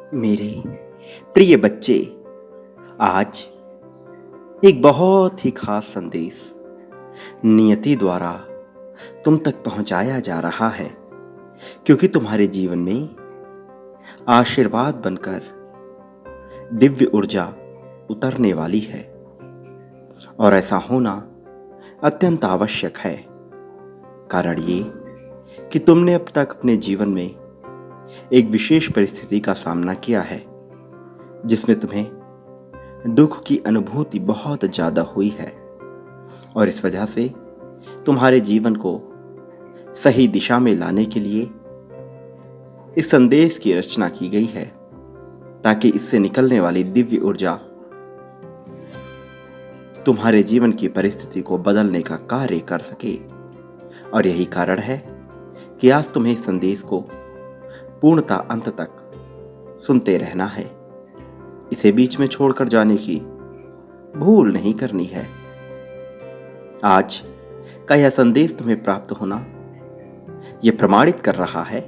मेरे प्रिय बच्चे, आज एक बहुत ही खास संदेश नियति द्वारा तुम तक पहुंचाया जा रहा है, क्योंकि तुम्हारे जीवन में आशीर्वाद बनकर दिव्य ऊर्जा उतरने वाली है और ऐसा होना अत्यंत आवश्यक है। कारण ये कि तुमने अब तक अपने जीवन में एक विशेष परिस्थिति का सामना किया है जिसमें तुम्हें दुख की अनुभूति बहुत ज्यादा हुई है और इस वजह से तुम्हारे जीवन को सही दिशा में लाने के लिए इस संदेश की रचना की गई है, ताकि इससे निकलने वाली दिव्य ऊर्जा तुम्हारे जीवन की परिस्थिति को बदलने का कार्य कर सके। और यही कारण है कि आज तुम्हें इस संदेश को पूर्णतः अंत तक सुनते रहना है। इसे बीच में छोड़कर जाने की भूल नहीं करनी है। आज का यह संदेश तुम्हें प्राप्त होना यह प्रमाणित कर रहा है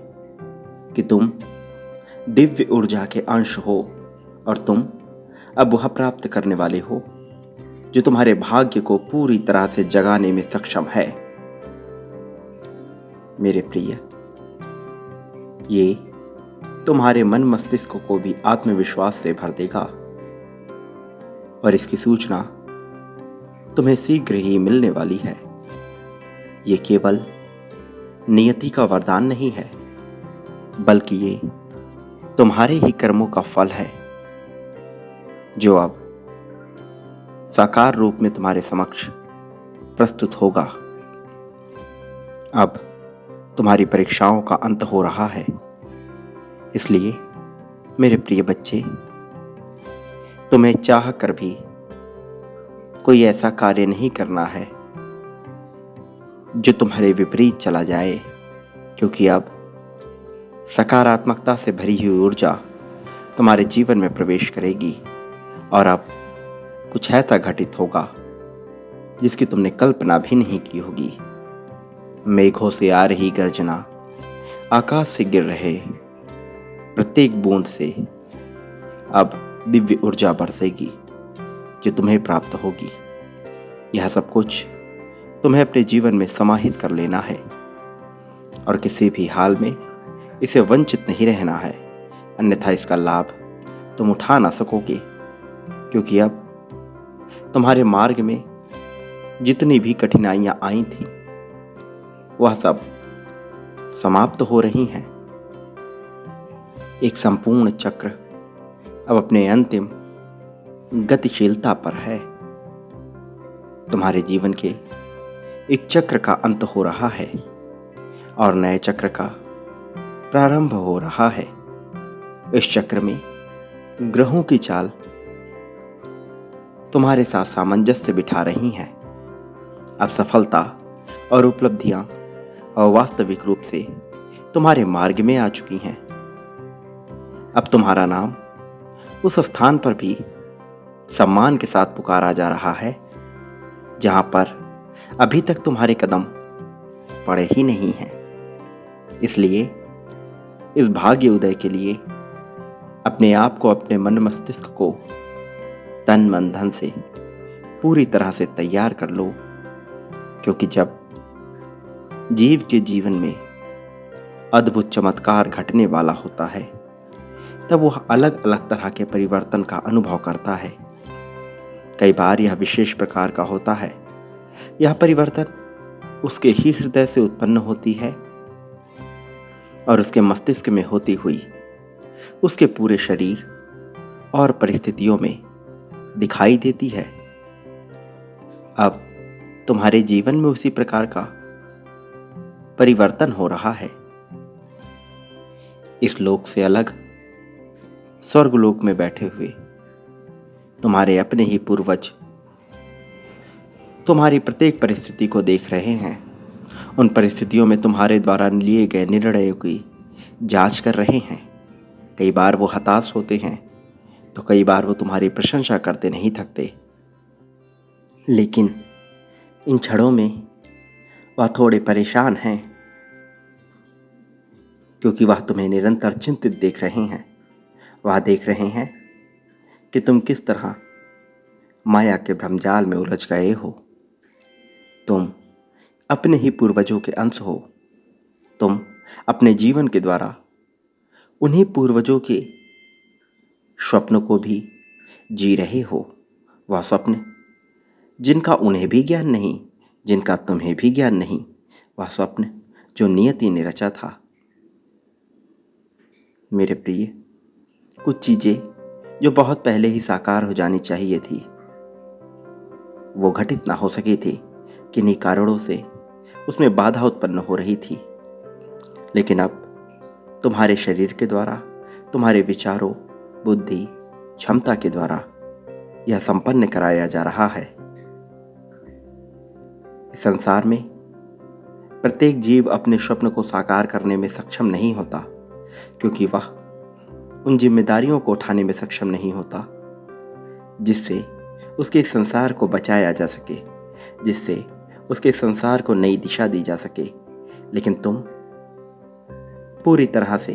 कि तुम दिव्य ऊर्जा के अंश हो और तुम अब वह प्राप्त करने वाले हो जो तुम्हारे भाग्य को पूरी तरह से जगाने में सक्षम है। मेरे प्रिय, ये तुम्हारे मन मस्तिष्क को भी आत्मविश्वास से भर देगा और इसकी सूचना तुम्हें शीघ्र ही मिलने वाली है। ये केवल नियति का वरदान नहीं है, बल्कि ये तुम्हारे ही कर्मों का फल है जो अब साकार रूप में तुम्हारे समक्ष प्रस्तुत होगा। अब तुम्हारी परीक्षाओं का अंत हो रहा है, इसलिए मेरे प्रिय बच्चे, तुम्हें चाह कर भी कोई ऐसा कार्य नहीं करना है जो तुम्हारे विपरीत चला जाए, क्योंकि अब सकारात्मकता से भरी हुई ऊर्जा तुम्हारे जीवन में प्रवेश करेगी और अब कुछ ऐसा घटित होगा जिसकी तुमने कल्पना भी नहीं की होगी। मेघों से आ रही गर्जना, आकाश से गिर रहे प्रत्येक बूंद से अब दिव्य ऊर्जा बरसेगी जो तुम्हें प्राप्त होगी। यह सब कुछ तुम्हें अपने जीवन में समाहित कर लेना है और किसी भी हाल में इसे वंचित नहीं रहना है, अन्यथा इसका लाभ तुम उठा ना सकोगे, क्योंकि अब तुम्हारे मार्ग में जितनी भी कठिनाइयां आई थी वह सब समाप्त हो रही हैं। एक संपूर्ण चक्र अब अपने अंतिम गतिशीलता पर है। तुम्हारे जीवन के एक चक्र का अंत हो रहा है और नए चक्र का प्रारंभ हो रहा है। इस चक्र में ग्रहों की चाल तुम्हारे साथ सामंजस्य बिठा रही हैं। अब सफलता और उपलब्धियां वास्तविक रूप से तुम्हारे मार्ग में आ चुकी हैं। अब तुम्हारा नाम उस स्थान पर भी सम्मान के साथ पुकारा जा रहा है जहां पर अभी तक तुम्हारे कदम पड़े ही नहीं हैं। इसलिए इस भाग्य उदय के लिए अपने आप को, अपने मन मस्तिष्क को तन मन धन से पूरी तरह से तैयार कर लो, क्योंकि जब जीव के जीवन में अद्भुत चमत्कार घटने वाला होता है तब वह अलग अलग तरह के परिवर्तन का अनुभव करता है। कई बार यह विशेष प्रकार का होता है। यह परिवर्तन उसके ही हृदय से उत्पन्न होती है और उसके मस्तिष्क में होती हुई उसके पूरे शरीर और परिस्थितियों में दिखाई देती है। अब तुम्हारे जीवन में उसी प्रकार का परिवर्तन हो रहा है। इस लोक से अलग स्वर्गलोक में बैठे हुए तुम्हारे अपने ही पूर्वज तुम्हारी प्रत्येक परिस्थिति को देख रहे हैं। उन परिस्थितियों में तुम्हारे द्वारा लिए गए निर्णयों की जांच कर रहे हैं। कई बार वो हताश होते हैं तो कई बार वो तुम्हारी प्रशंसा करते नहीं थकते, लेकिन इन क्षणों में वह थोड़े परेशान हैं, क्योंकि वह तुम्हें निरंतर चिंतित देख रहे हैं वह देख रहे हैं कि तुम किस तरह माया के भ्रमजाल में उलझ गए हो। तुम अपने ही पूर्वजों के अंश हो। तुम अपने जीवन के द्वारा उन्हीं पूर्वजों के स्वप्न को भी जी रहे हो। वह स्वप्न जिनका उन्हें भी ज्ञान नहीं, जिनका तुम्हें भी ज्ञान नहीं। वह स्वप्न जो नियति ने रचा था। मेरे प्रिय, कुछ चीजें जो बहुत पहले ही साकार हो जानी चाहिए थी, वो घटित ना हो सकी थी। किन्हीं कारणों से उसमें बाधा उत्पन्न हो रही थी। लेकिन अब तुम्हारे शरीर के द्वारा, तुम्हारे विचारों, बुद्धि, क्षमता के द्वारा यह संपन्न कराया जा रहा है। इस संसार में प्रत्येक जीव अपने स्वप्न को साकार करने में सक्षम नहीं होता, क्योंकि वह उन जिम्मेदारियों को उठाने में सक्षम नहीं होता जिससे उसके संसार को बचाया जा सके, जिससे उसके संसार को नई दिशा दी जा सके। लेकिन तुम पूरी तरह से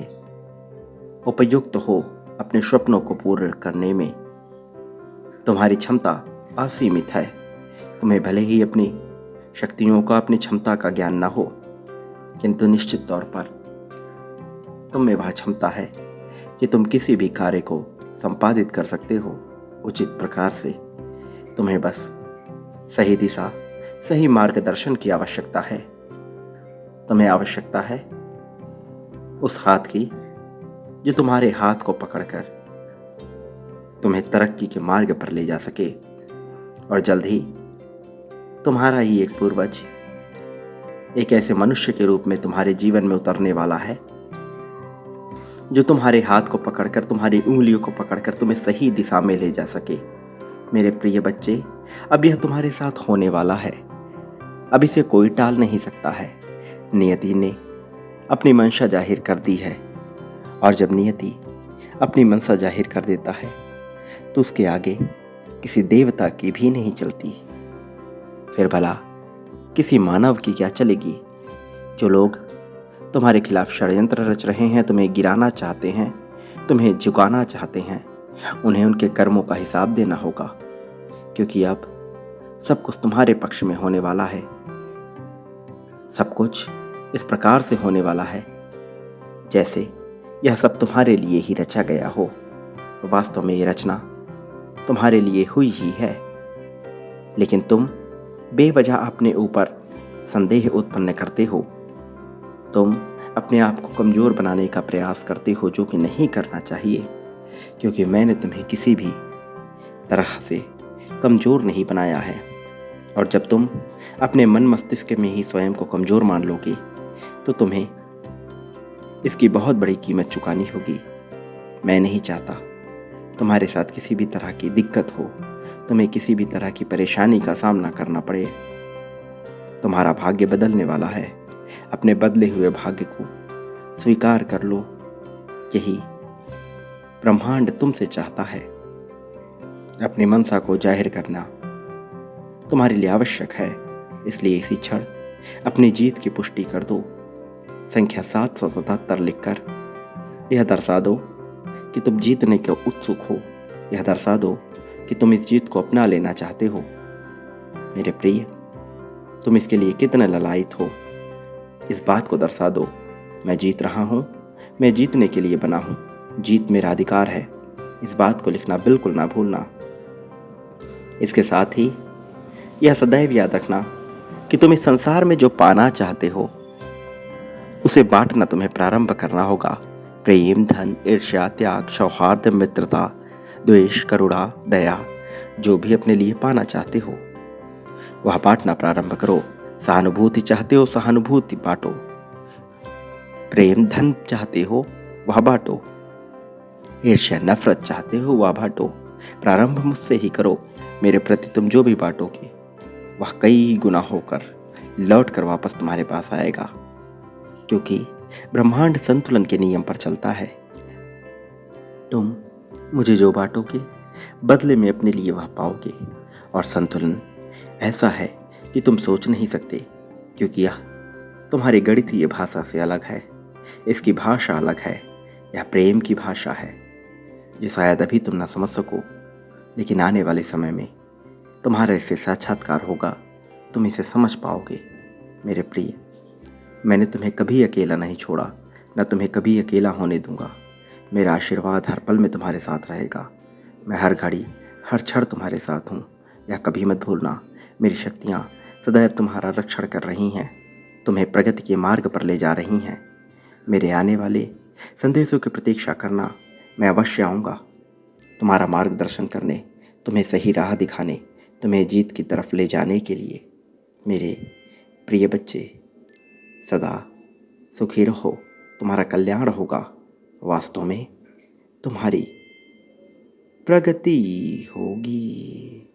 उपयुक्त हो अपने स्वप्नों को पूर्ण करने में। तुम्हारी क्षमता असीमित है। तुम्हें भले ही अपनी शक्तियों का, अपनी क्षमता का ज्ञान ना हो, किंतु निश्चित तौर पर तुम में वह क्षमता है कि तुम किसी भी कार्य को संपादित कर सकते हो उचित प्रकार से। तुम्हें बस सही दिशा, सही मार्गदर्शन की आवश्यकता है। तुम्हें आवश्यकता है उस हाथ की जो तुम्हारे हाथ को पकड़कर तुम्हें तरक्की के मार्ग पर ले जा सके। और जल्द ही तुम्हारा ही एक पूर्वज एक ऐसे मनुष्य के रूप में तुम्हारे जीवन में उतरने वाला है जो तुम्हारे हाथ को पकड़कर, तुम्हारी उंगलियों को पकड़कर तुम्हें सही दिशा में ले जा सके। मेरे प्रिय बच्चे, अब यह तुम्हारे साथ होने वाला है। अब इसे कोई टाल नहीं सकता है। नियति ने अपनी मंशा जाहिर कर दी है, और जब नियति अपनी मंशा जाहिर कर देता है तो उसके आगे किसी देवता की भी नहीं चलती। फिर भला किसी मानव की क्या चलेगी? जो लोग तुम्हारे खिलाफ षड्यंत्र रच रहे हैं, तुम्हें गिराना चाहते हैं, तुम्हें झुकाना चाहते हैं, उन्हें उनके कर्मों का हिसाब देना होगा, क्योंकि अब सब कुछ तुम्हारे पक्ष में होने वाला है। सब कुछ इस प्रकार से होने वाला है जैसे यह सब तुम्हारे लिए ही रचा गया हो। वास्तव में ये रचना तुम्हारे लिए हुई ही है, लेकिन तुम बेवजह अपने ऊपर संदेह उत्पन्न करते हो। तुम अपने आप को कमज़ोर बनाने का प्रयास करते हो, जो कि नहीं करना चाहिए, क्योंकि मैंने तुम्हें किसी भी तरह से कमज़ोर नहीं बनाया है। और जब तुम अपने मन मस्तिष्क में ही स्वयं को कमज़ोर मान लोगे तो तुम्हें इसकी बहुत बड़ी कीमत चुकानी होगी। मैं नहीं चाहता तुम्हारे साथ किसी भी तरह की दिक्कत हो, तुम्हें किसी भी तरह की परेशानी का सामना करना पड़े। तुम्हारा भाग्य बदलने वाला है। अपने बदले हुए भाग्य को स्वीकार कर लो। यही ब्रह्मांड तुमसे चाहता है। अपनी मनसा को जाहिर करना तुम्हारे लिए आवश्यक है, इसलिए इसी क्षण अपनी जीत की पुष्टि कर दो। संख्या 777 लिखकर यह दर्शा दो कि तुम जीतने के उत्सुक हो। यह दर्शा दो कि तुम इस जीत को अपना लेना चाहते हो। मेरे प्रिय, तुम इसके लिए कितने ललायित हो, इस बात को दर्शा दो। मैं जीत रहा हूँ, मैं जीतने के लिए बना हूँ, जीत मेरा अधिकार है। इस बात को लिखना बिल्कुल ना भूलना। इसके साथ ही यह सदैव याद रखना कि तुम इस संसार में जो पाना चाहते हो उसे बांटना तुम्हें प्रारंभ करना होगा। प्रेम, धन, ईर्ष्या, त्याग, सौहार्द, मित्रता, द्वेष, करुणा, दया, जो भी अपने लिए पाना चाहते हो वह बांटना प्रारंभ करो। सहानुभूति चाहते हो, सहानुभूति बांटो। प्रेम, धन चाहते हो, वह बांटो। ईर्ष्या, नफरत चाहते हो, वह बांटो। प्रारंभ मुझसे ही करो। मेरे प्रति तुम जो भी बांटोगे वह कई गुना होकर लौट कर वापस तुम्हारे पास आएगा, क्योंकि ब्रह्मांड संतुलन के नियम पर चलता है। तुम मुझे जो बांटोगे बदले में अपने लिए वह पाओगे। और संतुलन ऐसा है कि तुम सोच नहीं सकते, क्योंकि यह तुम्हारी गणितीय भाषा से अलग है। इसकी भाषा अलग है। यह प्रेम की भाषा है। जो शायद अभी तुम ना समझ सको, लेकिन आने वाले समय में तुम्हारा इससे साक्षात्कार होगा, तुम इसे समझ पाओगे। मेरे प्रिय, मैंने तुम्हें कभी अकेला नहीं छोड़ा, न तुम्हें कभी अकेला होने दूंगा। मेरा आशीर्वाद हर पल में तुम्हारे साथ रहेगा। मैं हर घड़ी हर क्षण तुम्हारे साथ हूँ। यह कभी मत भूलना, मेरी शक्तियाँ सदैव तुम्हारा रक्षण कर रही हैं, तुम्हें प्रगति के मार्ग पर ले जा रही हैं। मेरे आने वाले संदेशों की प्रतीक्षा करना, मैं अवश्य आऊँगा तुम्हारा मार्गदर्शन करने, तुम्हें सही राह दिखाने, तुम्हें जीत की तरफ ले जाने के लिए। मेरे प्रिय बच्चे, सदा सुखी रहो, तुम्हारा कल्याण होगा। वास्तव में तुम्हारी प्रगति होगी।